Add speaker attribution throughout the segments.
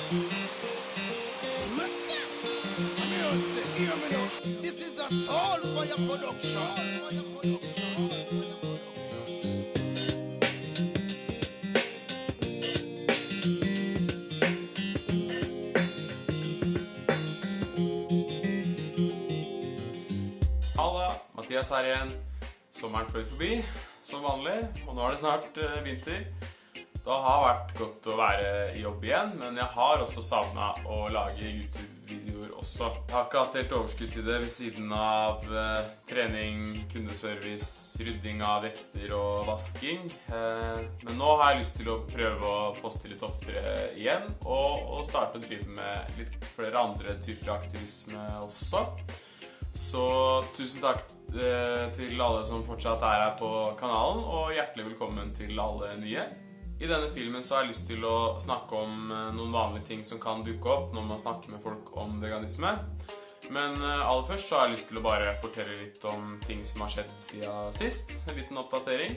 Speaker 1: This is a Soulfire production.
Speaker 2: Halla, Mathias her igjen. Sommeren fløy forbi, som vanlig, og nå er det snart vinter. Det har vært godt å være i jobb igjen, men jeg har også savnet å lage YouTube-videoer også. Jeg har ikke hatt helt overskudd til det ved siden av trening, kundeservice, rydding av vekter og vasking. Men nå har jeg lyst til å prøve å poste litt oftere igjen, og starte å drive med litt flere andre typer aktivisme også. Så tusen takk til alle som fortsatt er her på kanalen, og hjertelig velkommen til alle nye. I denne filmen så har jeg lyst til å snakke om noen vanlige ting som kan dukke opp når man snakker med folk om veganisme. Men aller først så har jeg lyst til å bare fortelle litt om ting som har skjedd siden sist. En liten oppdatering.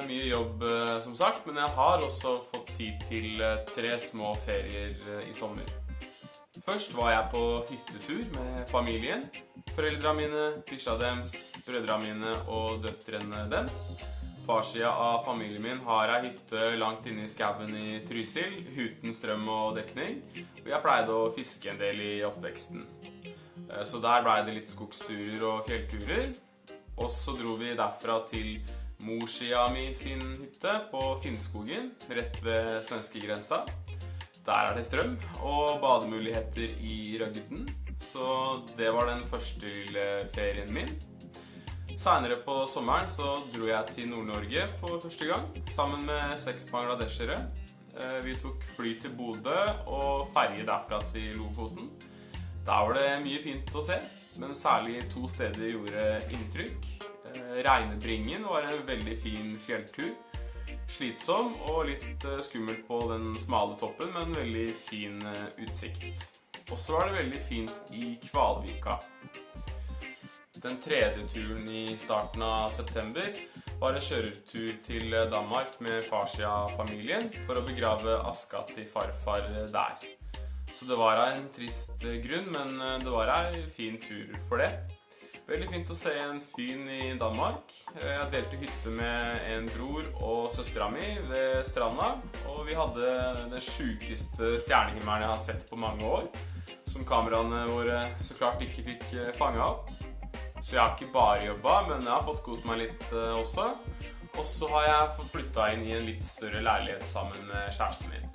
Speaker 2: Mye jobb som sagt, men jeg har også fått tid til 3 små ferier i sommer. Først var jeg på hyttetur med familien. Foreldrene mine, bikkja deres, brødrene mine og døtrene deres. Farsida av familien min har ei hytte langt inne i skauen i Trysil, uten strøm og dekning. Og jeg pleide å fiske en del i oppveksten. Så der ble det litt skogsturer og fjellturer. Og så dro vi derfra til morsida mi sin hytte på Finnskogen, rett ved svenskegrensa. Der er det strøm og bademuligheter i Røgden, så det var den første lille ferien min. Senere på sommeren så dro jeg til Nord-Norge for første gang, sammen med 6 bangladeshere. Vi tok fly til Bodø og ferje derfra til Lofoten. Der var det mye fint å se, men særlig 2 steder gjorde inntrykk. Reinebringen var en veldig fin fjelltur. Slitsom og litt skummelt på den smale toppen, men veldig fin utsikt. Og så var det veldig fint i Kvalvika. Den 3. turen i starten av september var en kjøretur til Danmark med farsida av familien for å begrave aska til farfar der. Så det var en trist grunn, men det var en fin tur for det. Veldig fint å se en fyn i Danmark. Jeg delte hytte med en bror og søstera mi ved stranda, og vi hadde den sjukeste stjernehimmelen jeg har sett på mange år, som kameraene våre så klart ikke fikk fanget opp. Så jeg har ikke bare jobbet, men jeg har fått kose meg litt også. Og så har jeg fått flyttet inn i en litt større leilighet sammen med kjæresten min.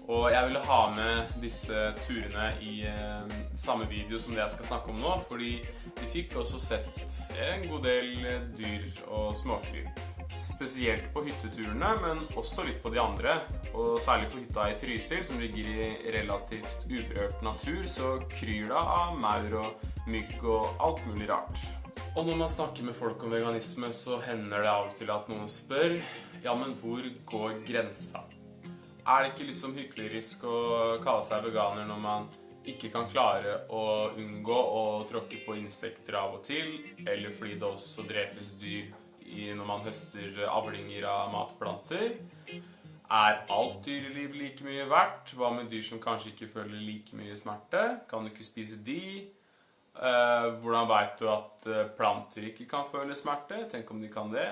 Speaker 2: Og jeg ville ha med disse turene i samme video som det jeg skal snakke om nå, fordi vi fikk også sett en god del dyr og småkryp. Spesielt på hytteturene, men også litt på de andre. Og særlig på hytta i Trysil, som ligger i relativt uberørt natur, så kryr det av maur og mygg og alt mulig rart. Og når man snakker med folk om veganisme, så hender det av og til at noen spør, ja, men hvor går grensa? Er det ikke liksom hyklerisk å kalle seg veganer når man ikke kan klare å unngå å tråkke på insekter av og til, eller fordi det også drepes dyr når man høster avlinger av matplanter? Er alt dyreliv like mye verdt? Hva med dyr som kanskje ikke føler like mye smerte? Kan du ikke spise de? Hvordan vet du at planter ikke kan føle smerte? Tenk om de kan det?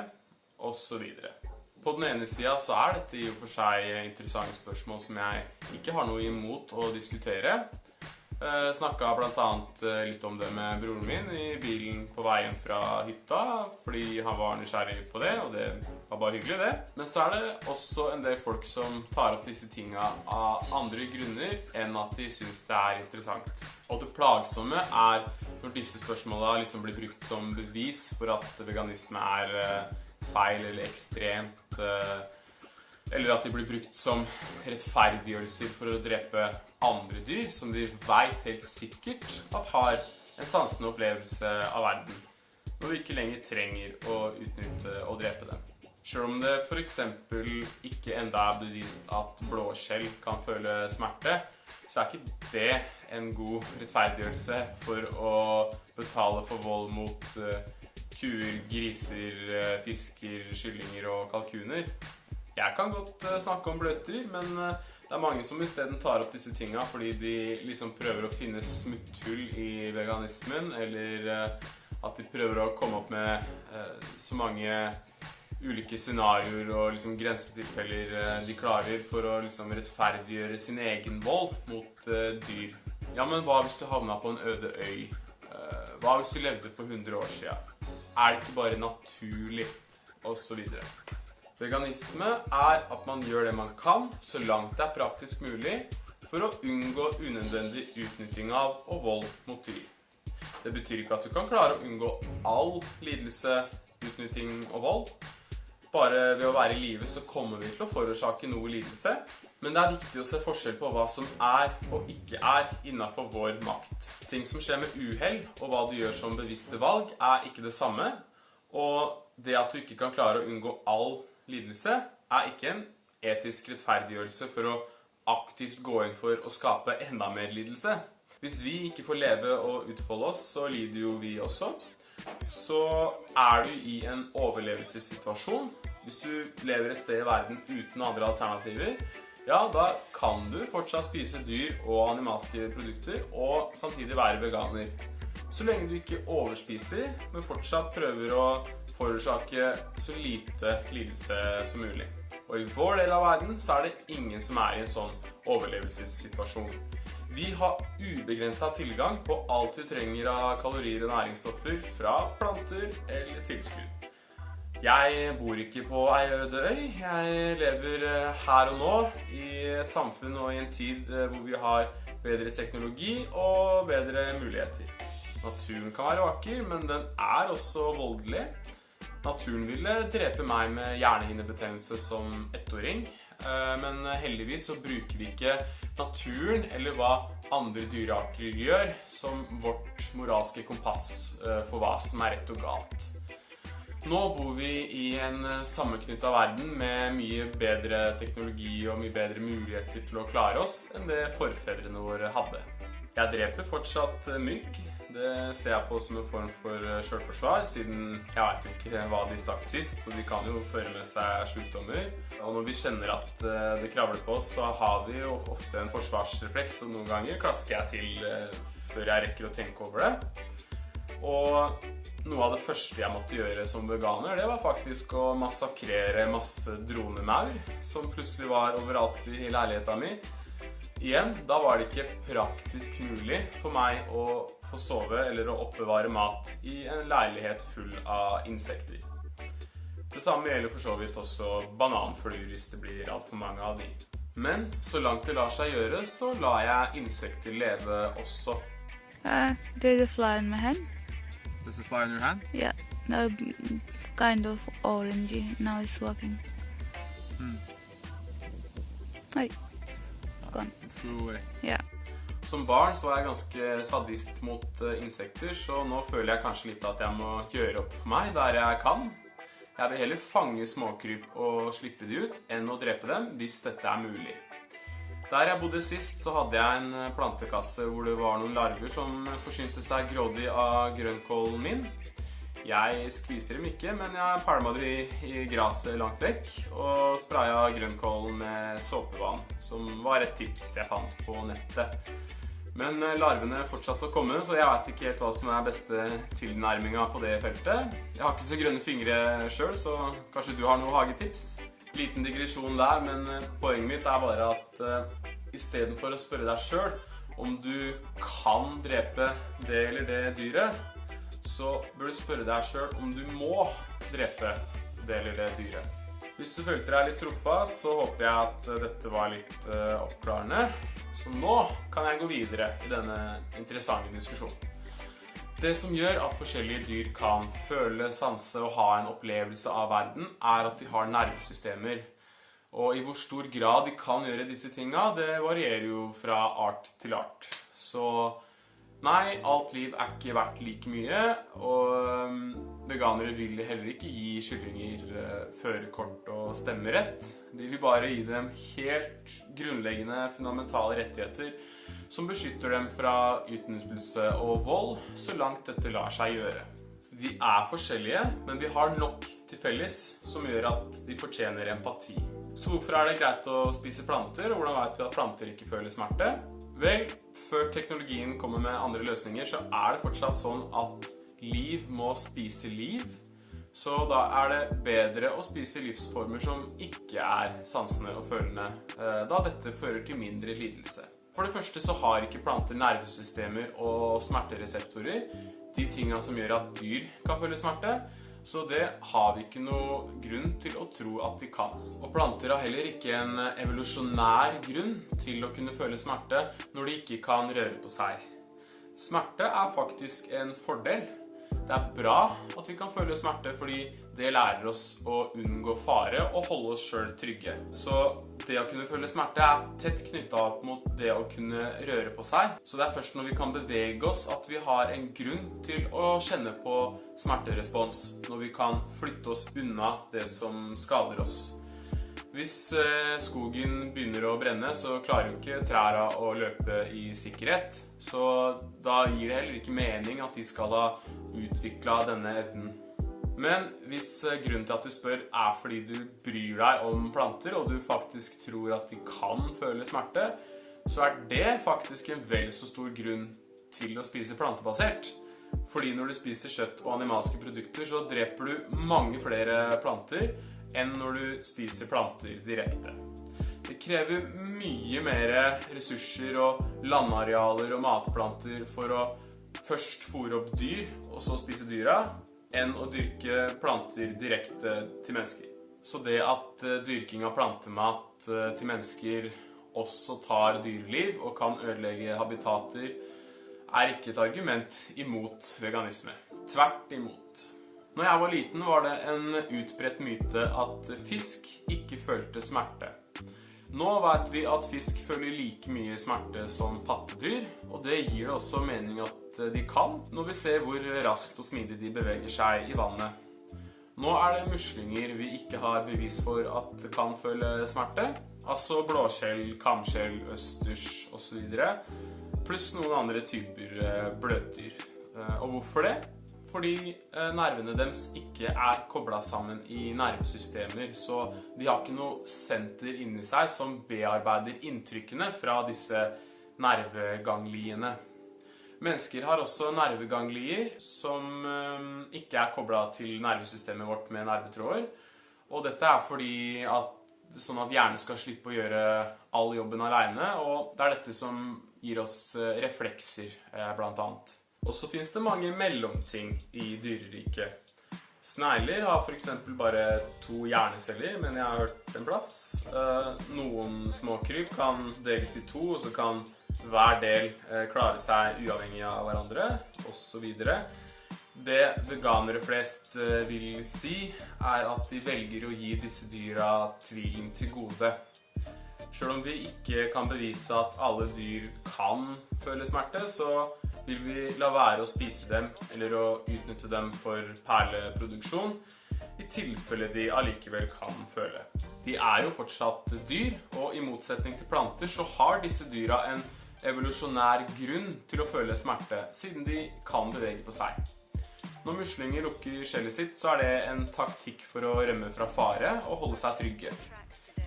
Speaker 2: Og så videre. På den ene siden så er dette i og for seg interessante spørsmål som jeg ikke har noe imot å diskutere. Snakket blant annet litt om det med broren min i bilen på veien fra hytta, fordi han var nysgjerrig på det, og det var bare hyggelig det. Men så er det også en del folk som tar opp disse tingene av andre grunner enn at de synes det er interessant. Og det plagsomme er når disse spørsmålene liksom blir brukt som bevis for at veganisme er feil eller ekstremt, eller at de blir brukt som rettferdiggjørelser for å drepe andre dyr som de vet helt sikkert at har en sansende opplevelse av verden, når vi ikke lenger trenger å utnytte og drepe dem. Selv om det for eksempel ikke enda er bevist at blåskjell kan føle smerte, så er ikke det en god rettferdiggjørelse for å betale for vold mot kuer, griser, fisker, kyllinger og kalkuner. Jeg kan godt snakke om bløtdyr, men det er mange som i stedet tar opp disse tingene fordi de liksom prøver å finne smutthull i veganismen, eller at de prøver å komme opp med så mange ulike scenarioer og liksom grensetilfeller de klarer for å liksom rettferdiggjøre sin egen vold mot dyr. Ja, men hva hvis du havnet på en øde øy? Hva hvis du levde for 100 år siden? Er det ikke bare naturlig? Og så videre. Veganisme er at man gjør det man kan, så langt det er praktisk mulig, for å unngå unødvendig utnytting av og vold mot dyr. Det betyr ikke at du kan klare å unngå all lidelse, utnytting og vold. Bare ved å være i livet så kommer vi til å forårsake noe lidelse, men det er viktig å se forskjell på hva som er og ikke er innenfor vår makt. Ting som skjer med uheld, og hva du gjør som bevisste valg, er ikke det samme, og det at du ikke kan klare å unngå all lidelse, er ikke en etisk rettferdiggjørelse for å aktivt gå inn for å skape enda mer lidelse. Hvis vi ikke får leve og utfolde oss, så lider jo vi også. Så er du i en overlevelsessituasjon. Hvis du lever et sted i verden uten andre alternativer, ja, da kan du fortsatt spise dyr og animalske produkter, og samtidig være veganer. Så lenge du ikke overspiser, men fortsatt prøver å forårsake så lite lidelse som mulig. Og i vår del av verden så er det ingen som er i en sånn overlevelsessituasjon. Vi har ubegrenset tilgang på alt vi trenger av kalorier og næringsstoffer fra planter eller tilskudd. Jeg bor ikke på ei øde øy. Jeg lever her og nå i et samfunn og i en tid hvor vi har bedre teknologi og bedre muligheter. Naturen kan være vakker, men den er også voldelig. Naturen ville drepe meg med hjernehinnebetennelse som ettåring, men heldigvis så bruker vi ikke naturen eller hva andre dyrearter gjør som vårt moralske kompass for hva som er rett og galt. Nå bor vi i en sammenknyttet verden med mye bedre teknologi og mye bedre muligheter til å klare oss enn det forfedrene våre hadde. Jeg dreper fortsatt mygg. Det ser jeg på som en form for selvforsvar, siden jeg vet jo ikke hva de stakk sist, så de kan jo føre med seg sykdommer. Og når vi kjenner at det kravler på oss, så har vi jo ofte en forsvarsrefleks, og noen ganger klasker jeg til før jeg rekker å tenke over det. Og noe av det første jeg måtte gjøre som veganer, det var faktisk å massakrere masse dronemaur, som plutselig var overalt i leiligheten min. Igjen, da var det ikke praktisk mulig for meg å få sove eller å oppbevare mat i en leilighet full av insekter. Det samme gjelder for så vidt også bananfluer hvis det blir alt for mange av de. Men så langt det lar seg gjøre, så lar jeg insekter leve også.
Speaker 3: There's a fly in my hand.
Speaker 2: There's a fly in your hand?
Speaker 3: Yeah, no, kind of orangey. Now it's walking. Hey, gone.
Speaker 2: It flew away.
Speaker 3: Yeah.
Speaker 2: Som barn så var jeg ganske sadist mot insekter, så nå føler jeg kanskje litt at jeg må gjøre opp for meg der jeg kan. Jeg vil heller fange småkryp og slippe de ut, enn å drepe dem hvis dette er mulig. Der jeg bodde sist, så hadde jeg en plantekasse hvor det var noen larver som forsynte seg grådig av grønnkålen min. Jeg skviste dem ikke, men jeg palma dem i graset langt vekk og spraya grønnkålen med såpevann, som var et tips jeg fant på nettet. Men larvene fortsatte å komme, så jeg vet ikke helt hva som er beste tilnærminga på det feltet. Jeg har ikke så grønne fingre selv, så kanskje du har noen hagetips? Liten digresjon der, men poenget mitt er bare at i stedet for å spørre deg selv om du kan drepe det eller det dyret, så bør du spørre deg selv om du må drepe det eller det dyret. Hvis du følte deg litt truffet, så håper jeg at dette var litt oppklarende. Så nå kan jeg gå videre i denne interessante diskusjonen. Det som gjør at forskjellige dyr kan føle, sanse og ha en opplevelse av verden, er at de har nervesystemer. Og i hvor stor grad de kan gjøre disse tingene, det varierer jo fra art til art. Så nei, alt liv er ikke verdt like mye, og veganere vil heller ikke gi kyllinger førerkort og stemmerett. De vil bare gi dem helt grunnleggende fundamentale rettigheter som beskytter dem fra utnyttelse og vold, så langt dette lar seg gjøre. Vi er forskjellige, men vi har nok til felles som gjør at de fortjener empati. Så hvorfor er det greit å spise planter, og hvordan vet vi at planter ikke føler smerte? Vel, før teknologien kommer med andre løsninger, så er det fortsatt sånn at liv må spise liv. Så da er det bedre å spise livsformer som ikke er sansende og følende, da dette fører til mindre lidelse. For det første så har ikke planter nervesystemer og smertereseptorer, de tingene som gjør at dyr kan føle smerte, så det har vi ikke noe grunn til å tro at de kan. Og planter har heller ikke en evolusjonær grunn til å kunne føle smerte når de ikke kan røre på seg. Smerte er faktisk en fordel. Det er bra at vi kan føle smerte fordi det lærer oss å unngå fare og holde oss selv trygge. Så det å kunne føle smerte er tett knyttet opp mot det å kunne røre på seg. Så det er først når vi kan bevege oss at vi har en grunn til å kjenne på smerterespons, når vi kan flytte oss unna det som skader oss. Hvis skogen begynner å brenne, så klarer jo ikke trærne å løpe i sikkerhet. Så da gir det heller ikke mening at de skal ha utviklet denne evnen. Men hvis grunnen til at du spør er fordi du bryr deg om planter, og du faktisk tror at de kan føle smerte, så er det faktisk en vel så stor grunn til å spise plantebasert. Fordi når du spiser kjøtt og animalske produkter, så dreper du mange flere planter enn når du spiser planter direkte. Det krever mye mer ressurser og landarealer og matplanter for å først fôre opp dyr og så spise dyra, enn å dyrke planter direkte til mennesker. Så det at dyrking av plantemat til mennesker også tar dyreliv og kan ødelegge habitater, er ikke et argument imot veganisme. Tvert imot. Når jeg var liten var det en utbredt myte at fisk ikke følte smerte. Nå vet vi at fisk føler like mye smerte som pattedyr, og det gir det også mening at de kan, når vi ser hvor raskt og smidig de beveger seg i vannet. Nå er det muslinger vi ikke har bevis for at kan føle smerte, altså blåskjell, kamskjell, østers og så videre, pluss noen andre typer bløtdyr. Og hvorfor det? Fordi nervene deres ikke er koblet sammen i nervesystemer, så de har ikke noe senter inni seg som bearbeider inntrykkene fra disse nervegangliene. Mennesker har også nerveganglier som ikke er koblet til nervesystemet vårt med nervetråder, og dette er fordi sånn at hjernen skal slippe å gjøre all jobben alene, og det er dette som gir oss reflekser blant annet. Og så finnes det mange mellomting i dyreriket. Snegler har for eksempel bare 2 hjerneceller, men jeg har hørt en plass. Noen småkryp kan deles i 2, og så kan hver del klare seg uavhengig av hverandre, og så videre. Det veganere flest vil si, er at de velger å gi disse dyra tvilen til gode. Selv om vi ikke kan bevise at alle dyr kan føle smerte, så vil vi la være å spise dem eller å utnytte dem for perleproduksjon, i tilfelle de allikevel kan føle. De er jo fortsatt dyr, og i motsetning til planter så har disse dyra en evolusjonær grunn til å føle smerte, siden de kan bevege på seg. Når muslinger lukker skjellet sitt, så er det en taktikk for å rømme fra fare og holde seg trygge.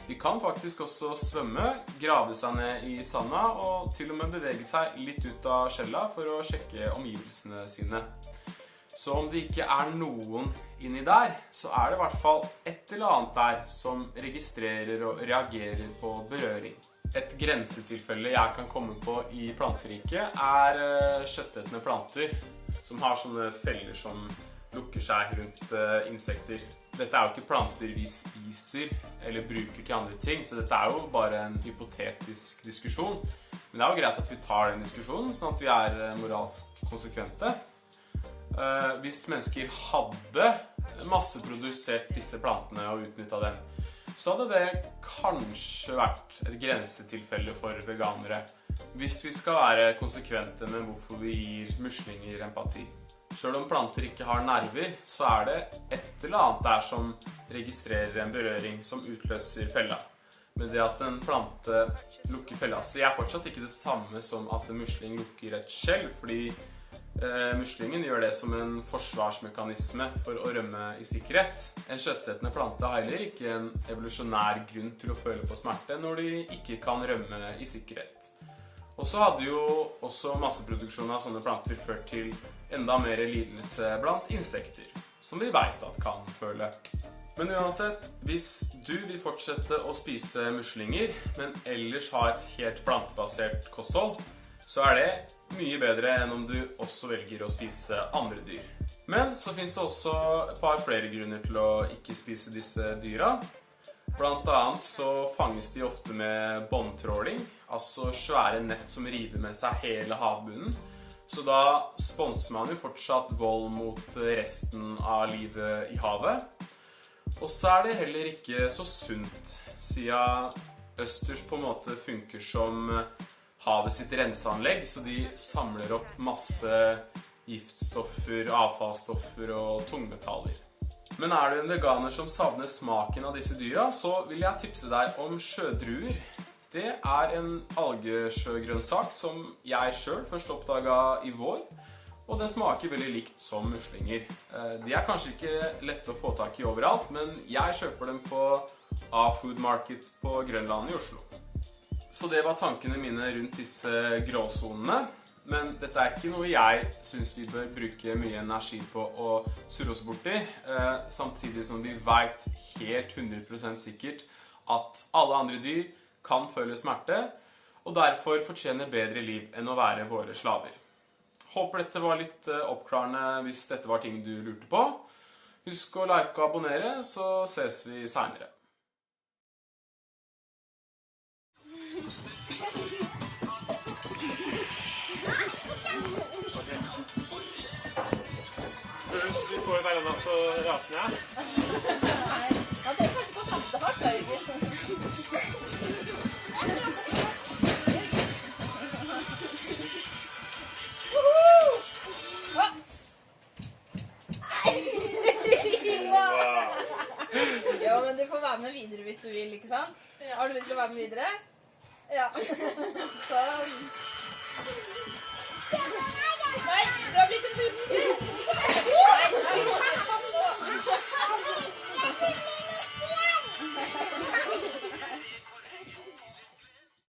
Speaker 2: De kan faktisk også svømme, grave seg ned i sanda og til og med bevege seg litt ut av skjellet for å sjekke omgivelsene sine. Så om det ikke er noen inni der, så er det i hvert fall et eller annet der som registrerer og reagerer på berøring. Et grensetilfelle jeg kan komme på i planteriket er kjøttetende planter, som har sånne feller som lukker seg rundt insekter. Dette er jo ikke planter vi spiser eller bruker til andre ting, så dette er jo bare en hypotetisk diskusjon. Men det er jo greit at vi tar den diskusjonen, sånn at vi er moralsk konsekvente. Hvis mennesker hadde masseprodusert disse plantene og utnyttet dem, så hadde det kanskje vært et grensetilfelle for veganere, hvis vi skal være konsekvente med hvorfor vi gir muslinger empati. Selv om planter ikke har nerver, så er det et eller annet der som registrerer en berøring som utløser fella. Men det at en plante lukker fella si er fortsatt ikke det samme som at en musling lukker et skjell, fordi Muslingen gjør det som en forsvarsmekanisme for å rømme i sikkerhet. En kjøttetende plante har heller ikke en evolusjonær grunn til å føle på smerte når de ikke kan rømme i sikkerhet. Og så hadde jo også masseproduksjon av sånne planter ført til enda mer lidelse blant insekter, som vi vet at kan føle. Men uansett, hvis du vil fortsette å spise muslinger, men ellers ha et helt plantebasert kosthold, så er det mye bedre enn om du også velger å spise andre dyr. Men så finnes det også et par flere grunner til å ikke spise disse dyra. Blant annet så fanges de ofte med båndtråling, altså svære nett som river med seg hele havbunnen. Så da sponser man jo fortsatt vold mot resten av livet i havet. Og så er det heller ikke så sunt, siden østers på en måte funker som havet sitt renseanlegg, så de samler opp masse giftstoffer, avfallsstoffer og tungmetaller. Men er du en veganer som savner smaken av disse dyra, så vil jeg tipse deg om sjødruer. Det er en algesjøgrønnsak som jeg selv først oppdaget i vår, og den smaker veldig likt som muslinger. De er kanskje ikke lette å få tak i overalt, men jeg kjøper dem på A-Food Market på Grønland i Oslo. Så det var tankene mine rundt disse gråsonene, men dette er ikke noe jeg synes vi bør bruke mye energi på å surre oss bort i, samtidig som vi vet helt 100% sikkert at alle andre dyr kan føle smerte, og derfor fortjener bedre liv enn å være våre slaver. Håper dette var litt oppklarende hvis dette var ting du lurte på. Husk å like og abonnere, så ses vi senere.
Speaker 4: Vi får være natt på rasen her.
Speaker 5: Nei, man kan kanskje gå tatt hardt da, Jørgen. Ja, men du får være med videre hvis du vil, ikke sant? Har du lyst til å være med videre? Ja. Sånn.